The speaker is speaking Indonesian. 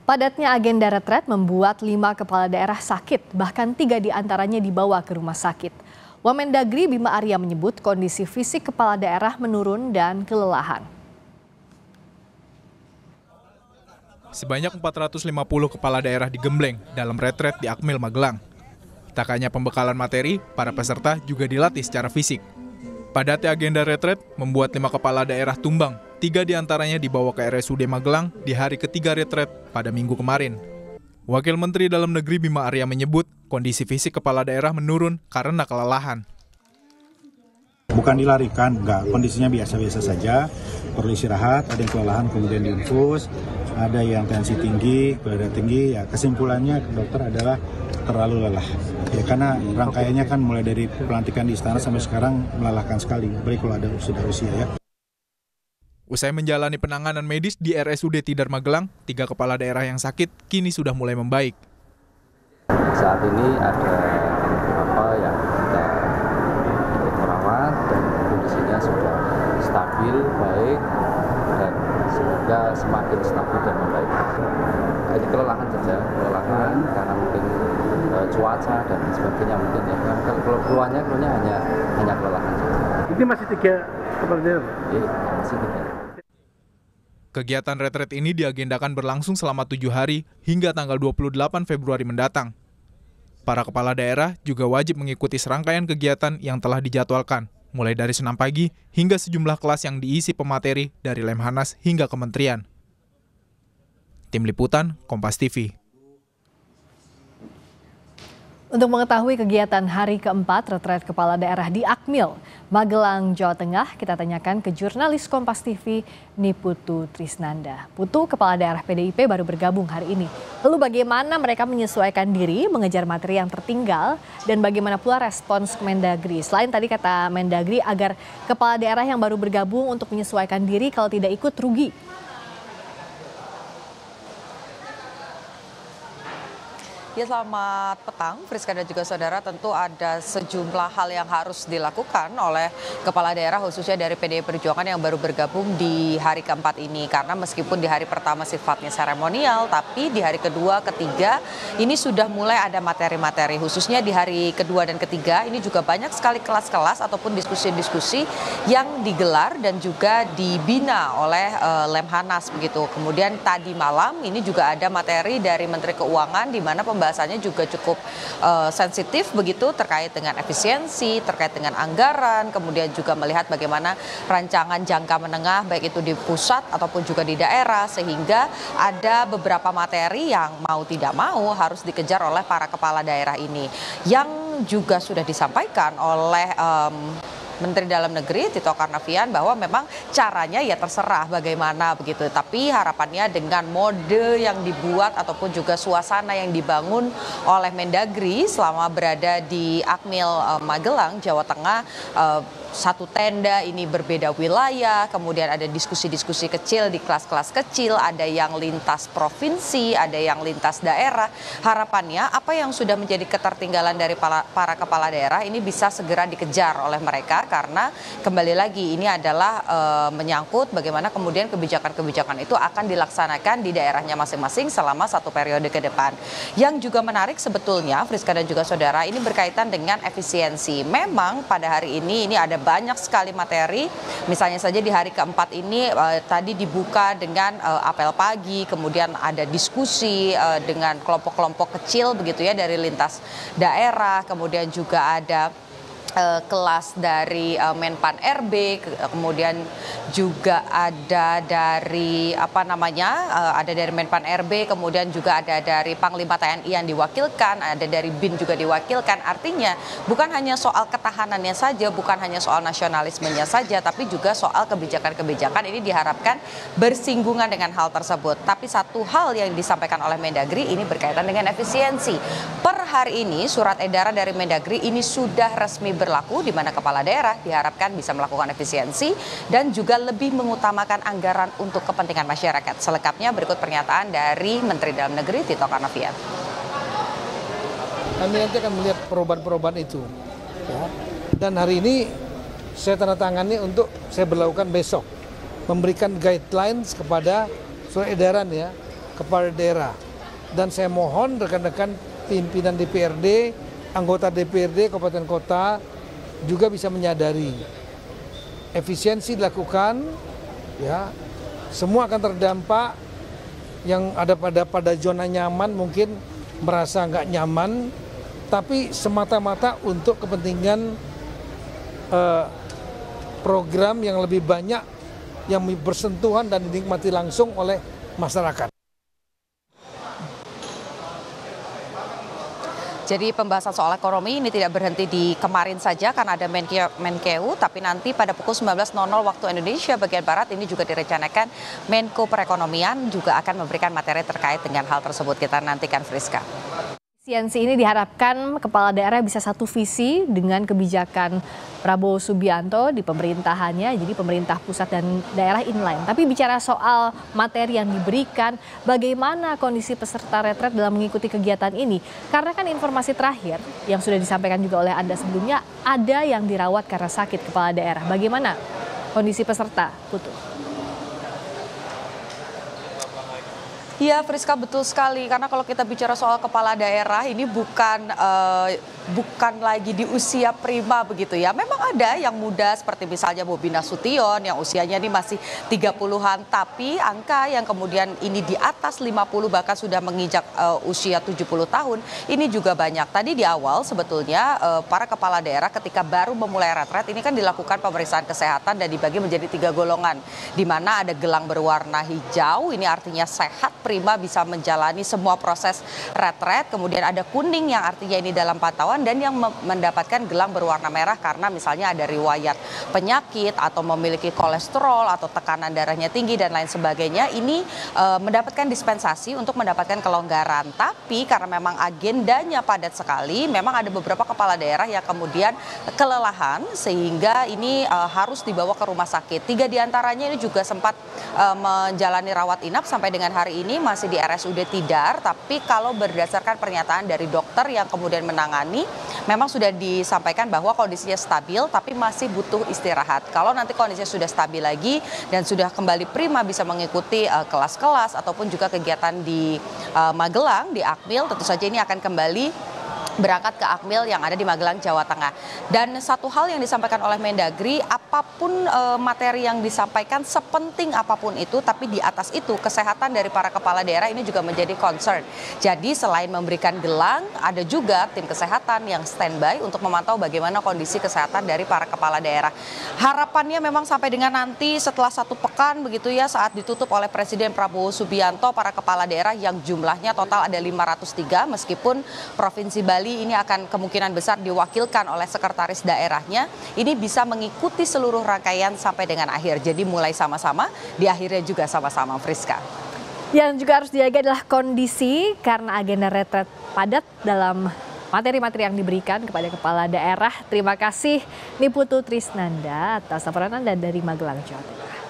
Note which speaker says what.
Speaker 1: Padatnya agenda retret membuat 5 kepala daerah sakit, bahkan 3 diantaranya dibawa ke rumah sakit. Wamendagri Bima Arya menyebut kondisi fisik kepala daerah menurun dan kelelahan.
Speaker 2: Sebanyak 450 kepala daerah digembleng dalam retret di Akmil, Magelang. Tak hanya pembekalan materi, para peserta juga dilatih secara fisik. Padatnya agenda retret membuat 5 kepala daerah tumbang, 3 diantaranya dibawa ke RSUD Magelang di hari ketiga retret pada Minggu kemarin. Wakil Menteri Dalam Negeri Bima Arya menyebut kondisi fisik kepala daerah menurun karena kelelahan.
Speaker 3: Bukan dilarikan, enggak, kondisinya biasa-biasa saja, perlu istirahat, ada yang kelelahan kemudian diinfus, ada yang tensi tinggi, gula darah tinggi, ya kesimpulannya dokter adalah terlalu lelah. Ya, karena rangkaiannya kan mulai dari pelantikan di istana sampai sekarang melelahkan sekali, baik kalau ada sudah usia ya.
Speaker 2: Usai menjalani penanganan medis di RSUD Tidar Magelang, 3 kepala daerah yang sakit kini sudah mulai membaik.
Speaker 4: Saat ini ada beberapa yang kita merawat dan kondisinya sudah stabil, baik, dan semoga semakin stabil dan membaik. Ini kelelahan saja, kelelahan karena mungkin cuaca dan sebagainya mungkin ya. Kalau keluarnya hanya kelelahan saja.
Speaker 5: Ini masih 3 kepala daerah?
Speaker 4: Iya, masih 3.
Speaker 2: Kegiatan retret ini diagendakan berlangsung selama 7 hari hingga tanggal 28 Februari mendatang. Para kepala daerah juga wajib mengikuti serangkaian kegiatan yang telah dijadwalkan, mulai dari senam pagi hingga sejumlah kelas yang diisi pemateri dari Lemhanas hingga kementerian. Tim Liputan, Kompas TV.
Speaker 1: Untuk mengetahui kegiatan hari keempat retret kepala daerah di Akmil, Magelang, Jawa Tengah, kita tanyakan ke jurnalis Kompas TV, Niputu Trisnanda. Putu, kepala daerah PDIP baru bergabung hari ini. Lalu bagaimana mereka menyesuaikan diri, mengejar materi yang tertinggal, dan bagaimana pula respons Mendagri? Selain tadi kata Mendagri agar kepala daerah yang baru bergabung untuk menyesuaikan diri kalau tidak ikut rugi.
Speaker 6: Ya, selamat petang, Friska dan juga saudara. Tentu ada sejumlah hal yang harus dilakukan oleh kepala daerah khususnya dari PDI Perjuangan yang baru bergabung di hari keempat ini. Karena meskipun di hari pertama sifatnya seremonial, tapi di hari kedua, ketiga ini sudah mulai ada materi-materi. Khususnya di hari kedua dan ketiga ini juga banyak sekali kelas-kelas ataupun diskusi-diskusi yang digelar dan juga dibina oleh Lemhanas begitu. Kemudian tadi malam ini juga ada materi dari Menteri Keuangan di mana pembahasannya juga cukup sensitif begitu terkait dengan efisiensi, terkait dengan anggaran, kemudian juga melihat bagaimana rancangan jangka menengah baik itu di pusat ataupun juga di daerah, sehingga ada beberapa materi yang mau tidak mau harus dikejar oleh para kepala daerah ini, yang juga sudah disampaikan oleh Menteri Dalam Negeri Tito Karnavian bahwa memang caranya ya terserah bagaimana begitu. Tapi harapannya dengan mode yang dibuat ataupun juga suasana yang dibangun oleh Mendagri selama berada di Akmil Magelang, Jawa Tengah, satu tenda ini berbeda wilayah, kemudian ada diskusi-diskusi kecil di kelas-kelas kecil, ada yang lintas provinsi, ada yang lintas daerah. Harapannya apa yang sudah menjadi ketertinggalan dari para kepala daerah ini bisa segera dikejar oleh mereka, karena kembali lagi ini adalah menyangkut bagaimana kemudian kebijakan-kebijakan itu akan dilaksanakan di daerahnya masing-masing selama satu periode ke depan. Yang juga menarik sebetulnya, Friska dan juga saudara, ini berkaitan dengan efisiensi. Memang pada hari ini ada banyak sekali materi, misalnya saja di hari keempat ini tadi dibuka dengan apel pagi, kemudian ada diskusi dengan kelompok-kelompok kecil begitu ya dari lintas daerah, kemudian juga ada kelas dari Menpan RB, kemudian juga ada dari ada dari Menpan RB, kemudian juga ada dari Panglima TNI yang diwakilkan, ada dari BIN juga diwakilkan. Artinya bukan hanya soal ketahanannya saja, bukan hanya soal nasionalismenya saja, tapi juga soal kebijakan-kebijakan ini diharapkan bersinggungan dengan hal tersebut. Tapi satu hal yang disampaikan oleh Mendagri ini berkaitan dengan efisiensi. Per hari ini surat edaran dari Mendagri ini sudah resmi berlaku, di mana kepala daerah diharapkan bisa melakukan efisiensi dan juga lebih mengutamakan anggaran untuk kepentingan masyarakat. Selengkapnya berikut pernyataan dari Menteri Dalam Negeri Tito Karnavian.
Speaker 5: Kami nanti akan melihat perubahan-perubahan itu. Ya. Dan hari ini saya tanda tangani untuk saya berlakukan besok. Memberikan guidelines kepada surat edaran ya, kepala daerah. Dan saya mohon rekan-rekan pimpinan DPRD, anggota DPRD Kabupaten Kota juga bisa menyadari efisiensi dilakukan, ya semua akan terdampak. Yang ada pada zona nyaman mungkin merasa nggak nyaman, tapi semata-mata untuk kepentingan program yang lebih banyak yang bersentuhan dan dinikmati langsung oleh masyarakat.
Speaker 6: Jadi pembahasan soal ekonomi ini tidak berhenti di kemarin saja karena ada Menkeu, tapi nanti pada pukul 19.00 waktu Indonesia bagian Barat ini juga direncanakan Menko Perekonomian juga akan memberikan materi terkait dengan hal tersebut. Kita nantikan, Friska.
Speaker 1: Efisiensi ini diharapkan kepala daerah bisa satu visi dengan kebijakan Prabowo Subianto di pemerintahannya, jadi pemerintah pusat dan daerah inline. Tapi bicara soal materi yang diberikan, bagaimana kondisi peserta retret dalam mengikuti kegiatan ini? Karena kan informasi terakhir yang sudah disampaikan juga oleh Anda sebelumnya, ada yang dirawat karena sakit kepala daerah. Bagaimana kondisi peserta, Putu?
Speaker 6: Iya, Friska, betul sekali. Karena kalau kita bicara soal kepala daerah ini bukan lagi di usia prima begitu ya. Memang ada yang muda seperti misalnya Bobi Nasution yang usianya ini masih 30-an. Tapi angka yang kemudian ini di atas 50 bahkan sudah menginjak usia 70 tahun. Ini juga banyak. Tadi di awal sebetulnya para kepala daerah ketika baru memulai retret ini kan dilakukan pemeriksaan kesehatan dan dibagi menjadi 3 golongan. Di mana ada gelang berwarna hijau, ini artinya sehat, prima, bisa menjalani semua proses retret. Kemudian ada kuning yang artinya ini dalam pantauan, dan yang mendapatkan gelang berwarna merah karena misalnya ada riwayat penyakit atau memiliki kolesterol atau tekanan darahnya tinggi dan lain sebagainya. Ini mendapatkan dispensasi untuk mendapatkan kelonggaran. Tapi karena memang agendanya padat sekali, memang ada beberapa kepala daerah yang kemudian kelelahan sehingga ini harus dibawa ke rumah sakit. 3 diantaranya ini juga sempat menjalani rawat inap sampai dengan hari ini masih di RSUD Tidar. Tapi kalau berdasarkan pernyataan dari dokter yang kemudian menangani, memang sudah disampaikan bahwa kondisinya stabil tapi masih butuh istirahat. Kalau nanti kondisinya sudah stabil lagi dan sudah kembali prima bisa mengikuti kelas-kelas ataupun juga kegiatan di Magelang, di Akmil, tentu saja ini akan kembali berangkat ke Akmil yang ada di Magelang, Jawa Tengah. Dan satu hal yang disampaikan oleh Mendagri, apapun materi yang disampaikan, sepenting apapun itu, tapi di atas itu kesehatan dari para kepala daerah ini juga menjadi concern. Jadi selain memberikan gelang, ada juga tim kesehatan yang standby untuk memantau bagaimana kondisi kesehatan dari para kepala daerah. Harapannya memang sampai dengan nanti setelah 1 pekan begitu ya, saat ditutup oleh Presiden Prabowo Subianto, para kepala daerah yang jumlahnya total ada 503, meskipun Provinsi Bali ini akan kemungkinan besar diwakilkan oleh sekretaris daerahnya, ini bisa mengikuti seluruh rangkaian sampai dengan akhir. Jadi mulai sama-sama, di akhirnya juga sama-sama, Friska.
Speaker 1: Yang juga harus dijaga adalah kondisi karena agenda retret padat dalam materi-materi yang diberikan kepada kepala daerah. Terima kasih Niputu Trisnanda atas laporan Anda dari Magelang, Jawa Tengah.